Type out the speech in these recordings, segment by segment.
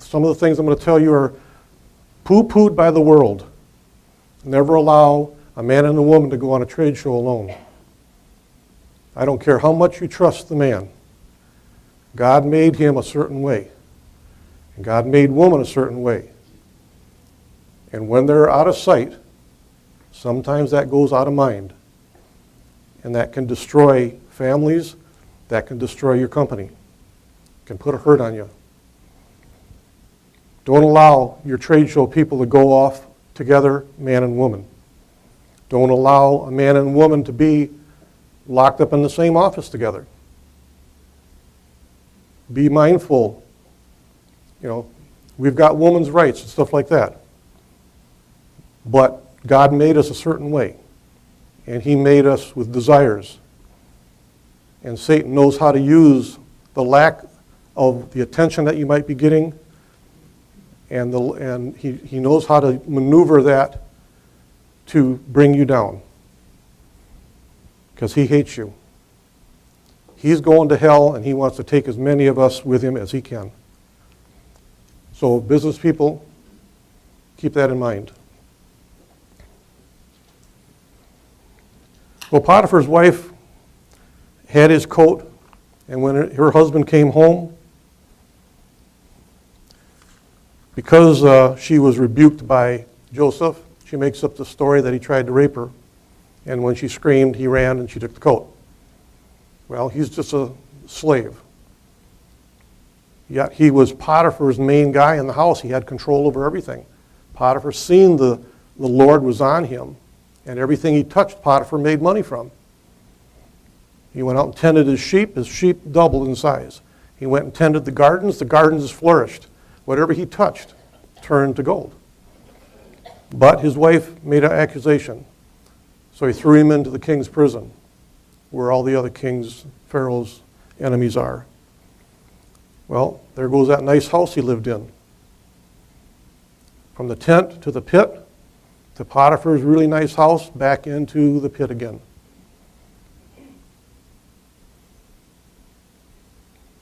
some of the things I'm going to tell you are poo-pooed by the world. Never allow a man and a woman to go on a trade show alone. I don't care how much you trust the man. God made him a certain way. And God made woman a certain way. And when they're out of sight, sometimes that goes out of mind. And that can destroy families. That can destroy your company. Can put a hurt on you. Don't allow your trade show people to go off together, man and woman. Don't allow a man and woman to be locked up in the same office together. Be mindful. You know, we've got women's rights and stuff like that. But God made us a certain way. And he made us with desires. And Satan knows how to use the lack of the attention that you might be getting, and he knows how to maneuver that to bring you down. Because he hates you. He's going to hell, and he wants to take as many of us with him as he can. So business people, keep that in mind. Well, Potiphar's wife had his coat, and when her husband came home, because she was rebuked by Joseph, she makes up the story that he tried to rape her, and when she screamed, he ran and she took the coat. Well, he's just a slave. Yet he was Potiphar's main guy in the house. He had control over everything. Potiphar seen the Lord was on him, and everything he touched, Potiphar made money from. He went out and tended his sheep doubled in size. He went and tended the gardens flourished. Whatever he touched turned to gold. But his wife made an accusation. So he threw him into the king's prison, where all the other kings, Pharaoh's enemies are. Well, there goes that nice house he lived in. From the tent to the pit, to Potiphar's really nice house, back into the pit again.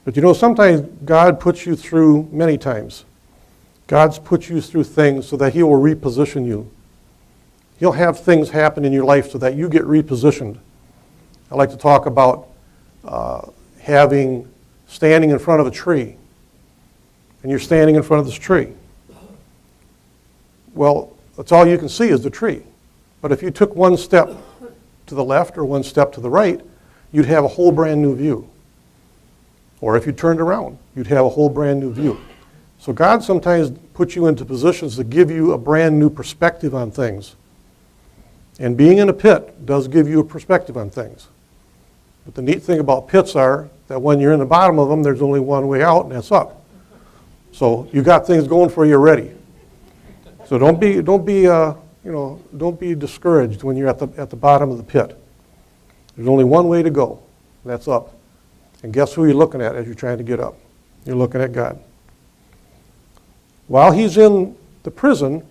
But you know, sometimes God puts you through, many times, God's put you through things so that he will reposition you. He'll have things happen in your life so that you get repositioned. I like to talk about standing in front of a tree. And you're standing in front of this tree. Well, that's all you can see is the tree. But if you took one step to the left or one step to the right, you'd have a whole brand new view. Or if you turned around, you'd have a whole brand new view. So God sometimes puts you into positions to give you a brand new perspective on things. And being in a pit does give you a perspective on things. But the neat thing about pits are that when you're in the bottom of them, there's only one way out, and that's up. So you got things going for you already. So don't be discouraged when you're at the bottom of the pit. There's only one way to go, and that's up. And guess who you're looking at as you're trying to get up? You're looking at God. While he's in the prison,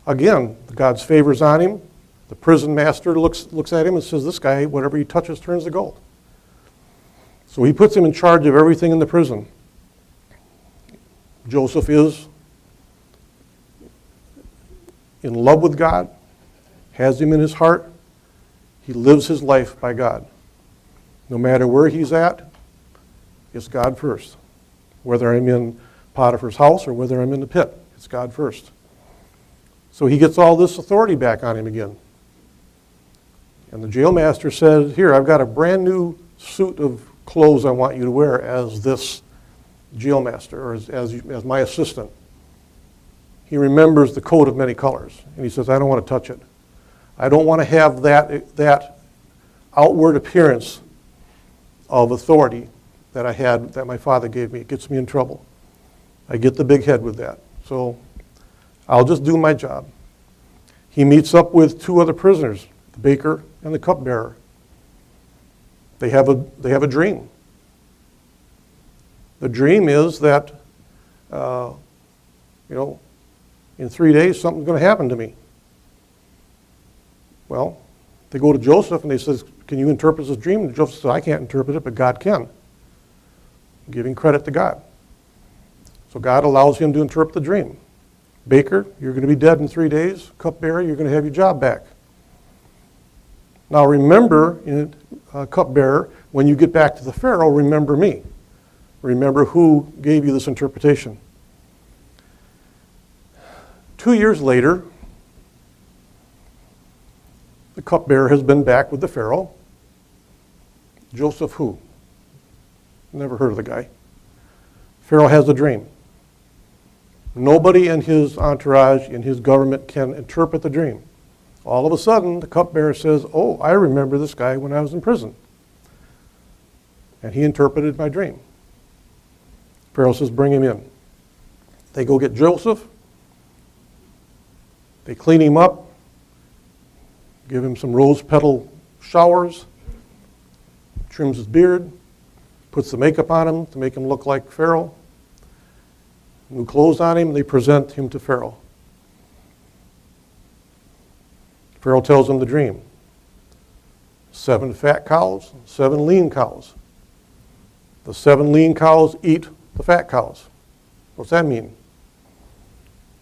again, God's favor's on him. The prison master looks at him and says, this guy, whatever he touches turns to gold. So he puts him in charge of everything in the prison. Joseph is in love with God, has him in his heart. He lives his life by God. No matter where he's at, it's God first. Whether I'm in Potiphar's house or whether I'm in the pit, it's God first. So he gets all this authority back on him again. And the jail master said, here, I've got a brand new suit of clothes I want you to wear as this jail master, or as my assistant. He remembers the coat of many colors. And he says, I don't want to touch it. I don't want to have that outward appearance of authority that I had, that my father gave me. It gets me in trouble. I get the big head with that. So I'll just do my job. He meets up with two other prisoners, the baker and the cupbearer. They have a dream. The dream is that, in 3 days something's going to happen to me. Well, they go to Joseph and they says, can you interpret this dream? And Joseph says, I can't interpret it, but God can. Giving credit to God. So God allows him to interpret the dream. Baker, you're going to be dead in 3 days. Cupbearer, you're going to have your job back. Now remember, cupbearer, when you get back to the Pharaoh, remember me. Remember who gave you this interpretation. 2 years later, the cupbearer has been back with the Pharaoh. Joseph who? Never heard of the guy. Pharaoh has a dream. Nobody in his entourage, in his government, can interpret the dream. All of a sudden, the cupbearer says, oh, I remember this guy when I was in prison. And he interpreted my dream. Pharaoh says, bring him in. They go get Joseph. They clean him up, give him some rose petal showers, trims his beard, puts the makeup on him to make him look like Pharaoh. New clothes on him, they present him to Pharaoh. Pharaoh tells him the dream. 7 fat cows, 7 lean cows. The 7 lean cows eat the fat cows. What's that mean?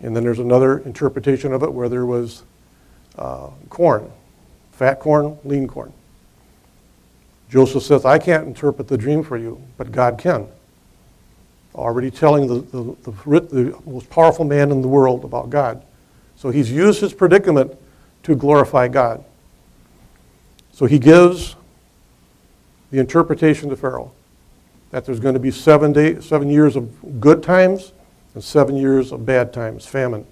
And then there's another interpretation of it where there was corn, fat corn, lean corn. Joseph says, I can't interpret the dream for you, but God can. Already telling the most powerful man in the world about God. So he's used his predicament to glorify God. So he gives the interpretation to Pharaoh that there's going to be 7 years of good times and 7 years of bad times, famine.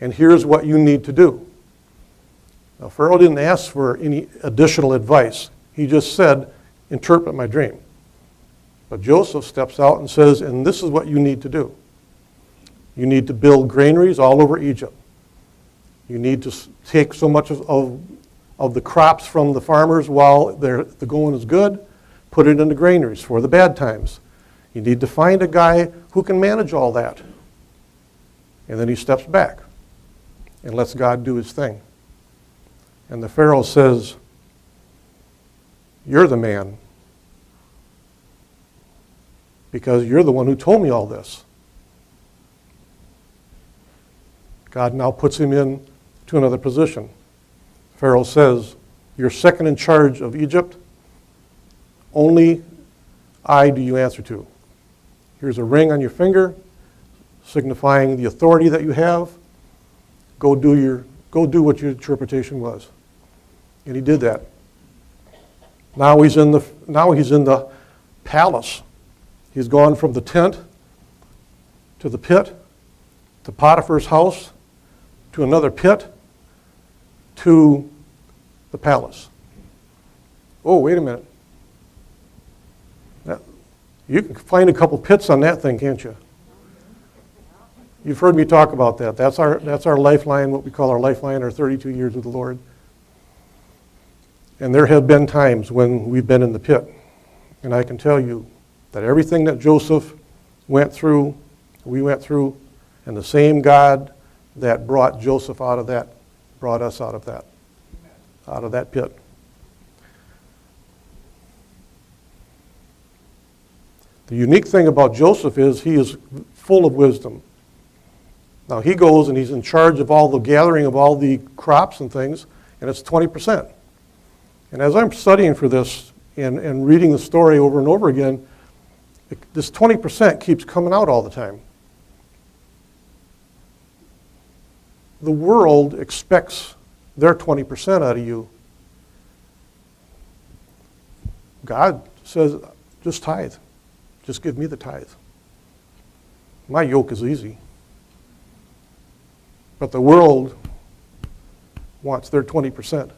And here's what you need to do. Now, Pharaoh didn't ask for any additional advice. He just said, interpret my dream. But Joseph steps out and says, and this is what you need to do. You need to build granaries all over Egypt. You need to take so much of the crops from the farmers while the going is good, put it into granaries for the bad times. You need to find a guy who can manage all that. And then he steps back and lets God do his thing. And the Pharaoh says, you're the man, because you're the one who told me all this. God now puts him in to another position. Pharaoh says, you're second in charge of Egypt. Only I do you answer to. Here's a ring on your finger, signifying the authority that you have. Go do what your interpretation was. And he did that. Now he's in the palace. He's gone from the tent to the pit, to Potiphar's house, to another pit, to the palace. Oh, wait a minute. You can find a couple pits on that thing, can't you? You've heard me talk about that. That's our lifeline, what we call our lifeline, our 32 years with the Lord. And there have been times when we've been in the pit. And I can tell you that everything that Joseph went through, we went through, and the same God that brought Joseph out of that, brought us out of that pit. The unique thing about Joseph is he is full of wisdom. Now he goes and he's in charge of all the gathering of all the crops and things, and it's 20%. And as I'm studying for this and reading the story over and over again, this 20% keeps coming out all the time. The world expects their 20% out of you. God says, just tithe. Just give me the tithe. My yoke is easy. But the world wants their 20%.